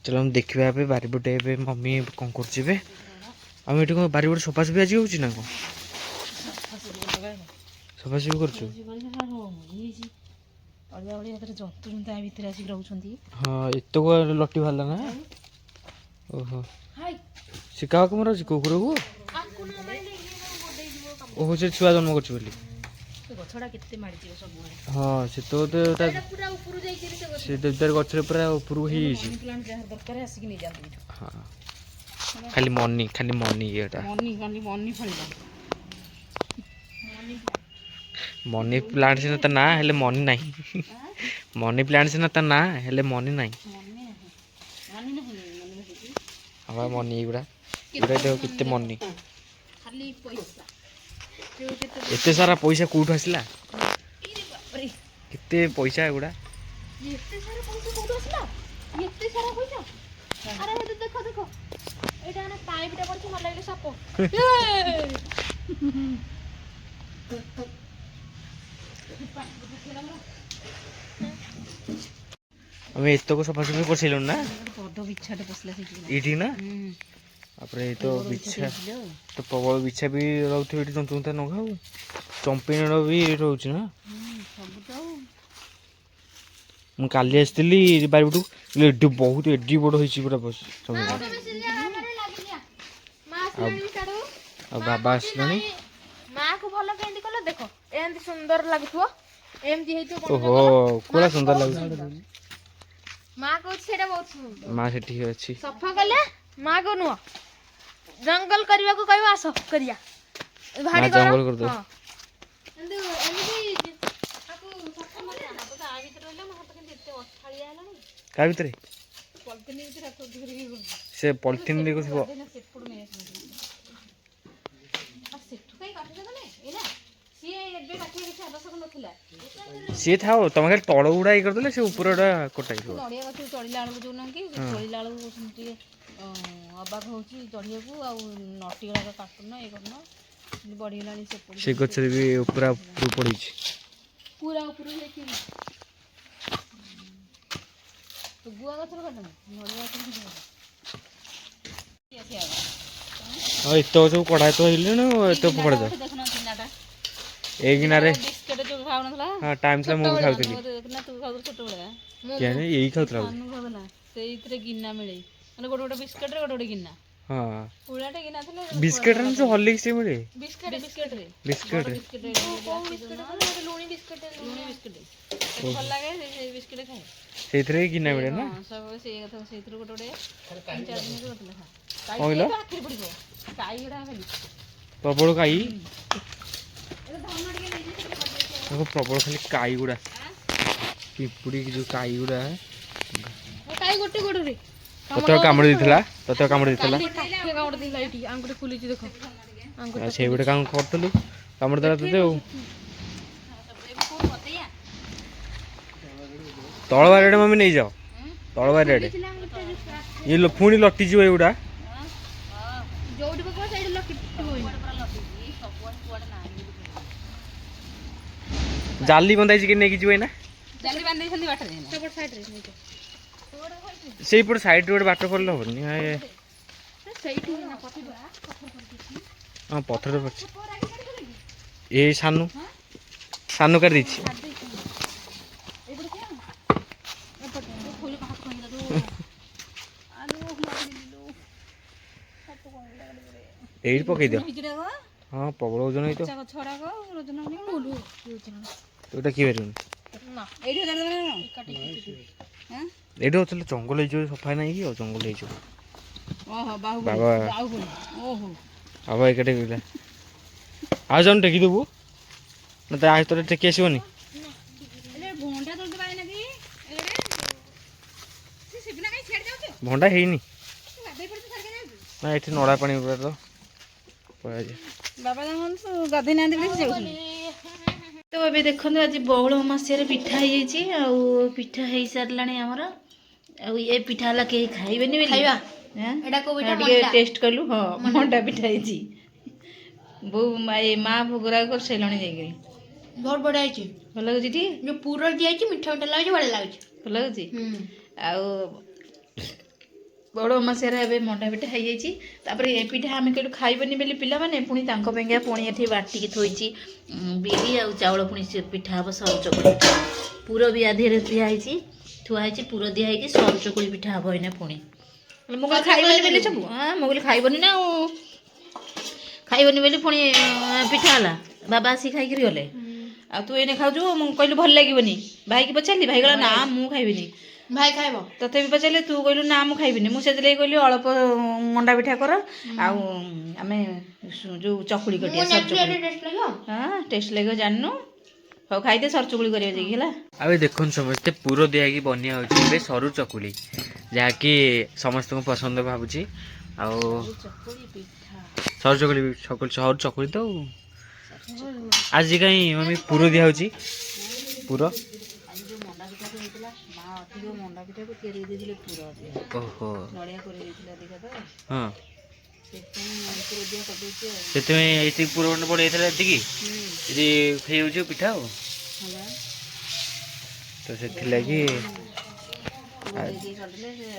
चलो हम देखा बारिपटे मम्मी कौन कर बारिपटे सफासफी आज हो सफासफी कर हाँ एत लटी बाहर ना ओहो से क्या कम रही कुकुर को ओहो से छुआ जन्म कर हाँ से तो गचर पूरा ऊपर हाँ खाली मनी ये मनी प्लांट से ना हेले मनी नहीं मनी प्लांट से ना हेले मनी नहीं हाँ मनी गुड़ा गुड़ा देख केते मनी एते सारा पैसा कौट आसला केते पैसा गुड़ा आम एत को सफासफी कर सारे ना ये ना तो बिछा तो प्रबल बिछा भी रोथे जंतु जंता नगा चंपिन भी रोचे ना मुझे काली आसती बारिपटू एडी बहुत एडी बड़ हो बाबा आसला ओहो पूरा सुंदर लगे माँ को माँ से अच्छी सफा कले माँ को नुह जंगल करने को कह आस करिया भाड़ी जंगल कर दो का भीतर से पॉलिथिन देखो सी था तुम खाली तल गुड़ा ये करदे से ऊपर कटा नड़िया गछ चढ़ला जो ना कि चढ़ला अबाक हो चढ़िया को नटी गुड़ा काटुना ये करना बढ़ीगला से गछ भी पूरा पड़ी पूरा ऊपर तो गुआ गछ काटना नड़िया हाँ इत सब कड़ा तो हिले ना एत पकड़ दो एक गिनारे हाँ टाइम से मुझे खाऊली क्या नहीं यही खाऊला गिना मिले माने गोटे गोटे बिस्किट रे गोटे गोटे गिना हाँ पुराटे गिना थले बिस्किट रे जो हॉर्लिक्स मिले बिस्किट रे बिस्किट लूनी बिस्किट भल लागे से बिस्किट खाए सेथरे गिना मिले ना सब से सेथरे गोटे गोटे 3-4 दिन के गोटे लेखा ओइलो आखिर पड़िबो काई गुडा खाली प्रबल काई देखो प्रबल खाली काई गुडा पिपुड़ी जो काई गुडा काई गोटे गोटे रे तते कामड़ दिथला कामड़ दिथला कामड़ दिला इटी आंगुटे खुली छी देखो आंगुटे से बेटे काम करतलु कामड़ देला तते तळ बारेडे मम्मी नहीं जाओ तळ बारेडे ये पुणी लटी जीव एगुडा जोडी बको साइड लटी जाली बंधाई कि नहीं जीव ना जाली बांधे छंदी बाटा दे सेपट साइड रे से पट साइड रोड बाट करले होनी हाँ पत्थर पड़छ ये सानू सानू कर दी यही पकई दियो हाँ प्रबल ओजन है तो এটা কি বেরুন না এইটা জানা না কাটি হ্যাঁ এটা হচ্ছে জঙ্গল হইছো সফা নাই কি জঙ্গল হইছো ওহো বাহুবলি বাহুবলি ওহো বাবা একাটে গিলা আর জন টেকি দেবো না তাই আজ তোরে টেকি আসবনি এলে ভন্ডা তুলতে পারে নাকি এলে সে সিবনা কাই ছেড়ে যাচ্ছে ভন্ডা হেইনি গাধই পড়তে ছাড়কে যাচ্ছে না এটি নড়া পানি পুরা তো পড়া যায় বাবা যখন গাধই না দেখলে যাচ্ছে तो ये देखो आज बहुल अमास्या पिठा हो पिठा हो सारा आमर ये पिठा है कहीं खाइबे टेस्ट कलु हाँ मंडा पिठा बो माँ भोगरा कर सारे जाइए बहुत बढ़िया भल लगे जो पूरा दिखाई मीठा मीठा लगे बढ़िया लगे भल लगे ବଡ଼ ଅମାସିଆରେ ଏବେ ମଣ୍ଡା ପିଠା ହେଇଯାଇଛି। ତାପରେ ଏ ପିଠା ଆମେ କେଉଁଠୁ ଖାଇବନି ବୋଲି ପିଲାମାନେ ପୁଣି ତାଙ୍କ ପାଇଁକା ପୁଣି ଏଠି ବାଟିକି ଥୋଇଛି ବିରି ଆଉ ଚାଉଳ ପୁଣି ସେ ପିଠା ହେବ ସରୁ ଚକୁଳି ପିଠା। ପୁର ବି ଆଧିରେ ଦିଆହେଇଛି ଥୁଆ ହେଇଛି ପୁର ଦିଆହେଇକି ସରୁ ଚକୁଳି ପିଠା ହେବ ଏଇନା ପୁଣି। ମୁଁ କହିଲି ଖାଇବନି ବୋଲି ସବୁ ମୁଁ କହିଲି ଖାଇବନି ନା ଆଉ ଖାଇବନି ବୋଲି ପୁଣି ପିଠା ହେଲା। ବାବା ଆସିକି ଖାଇକିରି ଗଲେ ଆଉ ତୁ ଏଇନେ ଖାଉଛୁ। ମୁଁ କହିଲି ଭଲ ଲାଗିବନି ଭାଇକି ପଚାରିଲି ଭାଇ କହିଲା ନା ମୁଁ ଖାଇବିନି। ଭାଇ ଖାଇବ ତଥାପି ପଚାରିଲେ ତୁ କହିଲୁ ନା ମୁଁ ଖାଇବିନି। ମୁଁ ସେଥିଲାଗି କହିଲି ଅଳ୍ପ ମଣ୍ଡା ପିଠା କର ଆଉ ଆମେ ଯେଉଁ ଚକୁଳି କଟିଆ ସରୁ ଚକୁଳି ହଁ ଟେଷ୍ଟ ଲାଗିବ ଜାଣିନୁ। ହଉ ଖାଇଦେ ସରୁ ଚକୁଳି କରିବା ଯାଇକି ହେଲା। ଆଉ ଏ ଦେଖନ୍ତୁ ସମସ୍ତେ ପୁର ଦିଆହେଇକି ବନିଆ ହେଉଛି ଏବେ ସରୁ ଚକୁଳି ଯାହାକି ସମସ୍ତଙ୍କୁ ପସନ୍ଦ ଭାବୁଛି। ଆଉ ସରୁ ଚକୁଳି ତ ଆଜି କାହିଁ ମମି ପୁର ଦିଆହେଉଛି ପୁର ମଣ୍ଡା ପିଠାକୁ ହେଇଥିଲା ମା ଅଧିକ ମଣ୍ଡା ପିଠାକୁ ତିଆରି ଦେଇଥିଲେ ପୁର ଓହୋ ନଡ଼ିଆ କରି ଦେଇଥିଲା ଅଧିକା ତ ହଁ ସେଥିପାଇଁ ପୁର ଦିଆ କରିଦେଇଛି ଆଉ। ସେଥିପାଇଁ ଏତିକି ପୁର ପଡ଼ିଯାଇଥିଲା ଏତିକି ଏଠି ହେଇଯାଉଛି ପିଠା ଆଉ ତ ସେଥିଲାଗି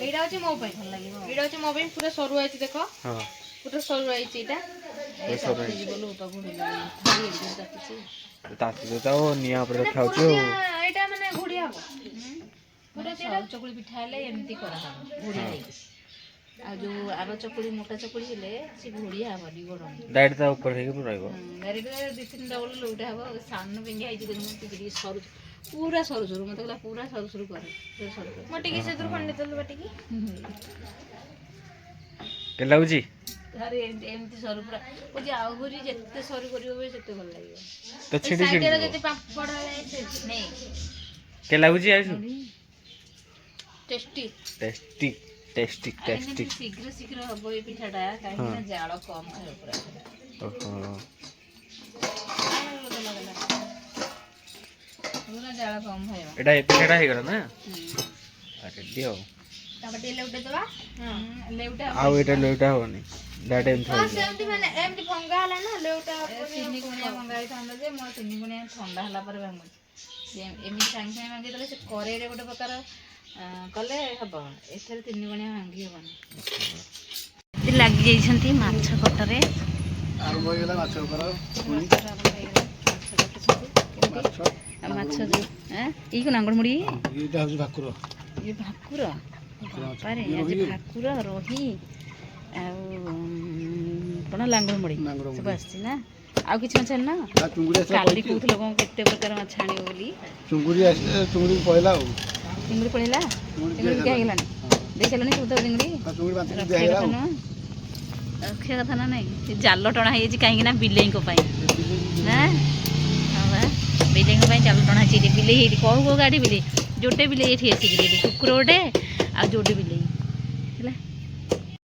ଏଇଟା ହଉଛି ମୋ ପାଇଁ ଭଲ ଲାଗିବ। ଏଇଟା ହଉଛି ମୋ ପାଇଁ ପୁରା ସରୁ ଆଇଛି ଦେଖ ହଁ ପୁରା ସରୁ ଆଇଛି ଏଇଟା ତାତି ତ ନିଆଁ ଉପରେ ରଖାଉଛି ଆଉ ଏଇଟା ମାନେ ଘୋଡ଼ି ହବ ସରୁ ଚକୁଳି ପିଠା ହେଲେ ଏମିତି କରାହବ ଘୋଡ଼ି ଦେଇକି। ଆଉ ଯୋଉ ଆର ଚକୁଳି ମୋଟା ଚକୁଳି ହେଲେ ସେ ଘୋଡ଼ିଆ ହବନି ଗୋଡନି ଡାଇରେକ୍ଟ ତା ଉପରେ ହେଇକି ରହିବ। ଡାଇରେକ୍ଟ 2-3 ଡବଲ ଲଉଟା ହବ। ସାନ ପିଙ୍ଗି ହେଇଛି ଦେଖୁନ ଟିକେ ସରୁ ପୁରା ସରୁ ସରୁ ମତେ କହିଲା ପୁରା ସରୁ ସରୁ କରେ ମୁଁ ଟିକେ ସେଥିରୁ ଖଣ୍ଡେ ଦେଲୁ ବାଟିକି କେତେ ଲାଗୁଛି ଆରେ ଏମିତି ସରୁ ପୁରା କହୁଛି ଆହୁରି ଯେତେ ସରୁ କରିବ ସେତେ ଭଲ ଲାଗିବ। ତ ଛିଣ୍ଡି ଛିଣ୍ଡି ଯଦି ପାମ୍ପଡ଼ ନେଇ କେତେ ଲାଗୁଛି ICU tasty tasty tasty tasty ଶୀଘ୍ର ଶୀଘ୍ର ହବ ଏଇ ପିଠାଟା କାହିଁକି ନା ଜାଳ କମ ଖାଇବ ପୁରା। ଓହୋ ଜାଳ କମ ଖାଇବା ଏଇଟା ଏ ପିଠାଟା ହେଇଗଲା ନା ରେଡି ଆଉ ତାପରେ ଲେଉଟା ଦବା ଲେଉଟା ଆଉ ଏଇଟା ଲେଉଟା ହବନି ଡାଇରେକ୍ଟ ଏମିତି ସେମିତି ମାନେ ଏମିତି ଭଙ୍ଗା ହେଲା ନା ଲେଉଟା ତିନି ଗୁଣିଆ ଭଙ୍ଗା ହେଇଥାନ୍ତା ଯେ ମୋର ତିନି ଗୁଣିଆ ଥଣ୍ଡା ହେଲା ପରେ ଭାଙ୍ଗୁଛି। ଏମିତି ସାଙ୍ଗେ ସାଙ୍ଗେ ଭାଙ୍ଗିଦେଲେ ସେ କରେଇରେ ଗୋଟେ ପ୍ରକାର କଲେ ହବ ଏଥିରେ ତିନି ଗୁଣିଆ ଭାଙ୍ଗି ହବନି। ଲାଗି ଯାଇଛନ୍ତି ମାଛ କଟରେ ଆରମ୍ଭ ହେଇଗଲା ମାଛ ବେପାର ମାଛ ଯୋଉ ଏଇ ନାଙ୍ଗଳ ମୁଢ଼ି ଏଇଟା ହେଉଛି ଭାକୁର ଇଏ ଭାକୁର ବାପାରେ ଆଜି ଭାକୁର ରୋହି ଆଉ କ'ଣ ଲାଙ୍ଗଳ ମୁଢ଼ି ସବୁ ଆସିଛି ନା ଆଉ କିଛି ମାଛ ନା କାଲି କହୁଥିଲ କ'ଣ କେତେ ପ୍ରକାର ମାଛ ଆଣିବ ବୋଲି ଚୁଙ୍ଗୁଡ଼ି ଆସିଲେ ଚୁଙ୍ଗୁଡ଼ି ପଳେଇଲା ଆଉ ଚିଙ୍ଗୁଡ଼ି ପଳେଇଲା ଚିଙ୍ଗୁଡ଼ି ବିକା ହେଇଗଲାଣି ଦେଇ ସାରିଲଣି ସବୁ ତ ଚିଙ୍ଗୁଡ଼ି ରଖିବା କଥା ନୁହଁ ରଖିବା କଥା ନା ନାଇଁ ସେ ଜାଲ ଟଣା ହେଇଯାଇଛି କାହିଁକି ନା ବିଲେଇଙ୍କ ପାଇଁ ନା ହଁ ବା ବିଲେଇଙ୍କ ପାଇଁ ଜାଲ ଟଣା ହେଇଛି ଏଠି ବିଲେଇ ହେଇଛି କହୁ କହୁ ଗାଡ଼ି ବିଲେଇ ଯୋଟେ ବିଲେଇ ଏଠି ଆସିକିରି ଏଠି କୁକୁର ଗୋଟେ ଆଉ ଯୋଟେ ବିଲେଇ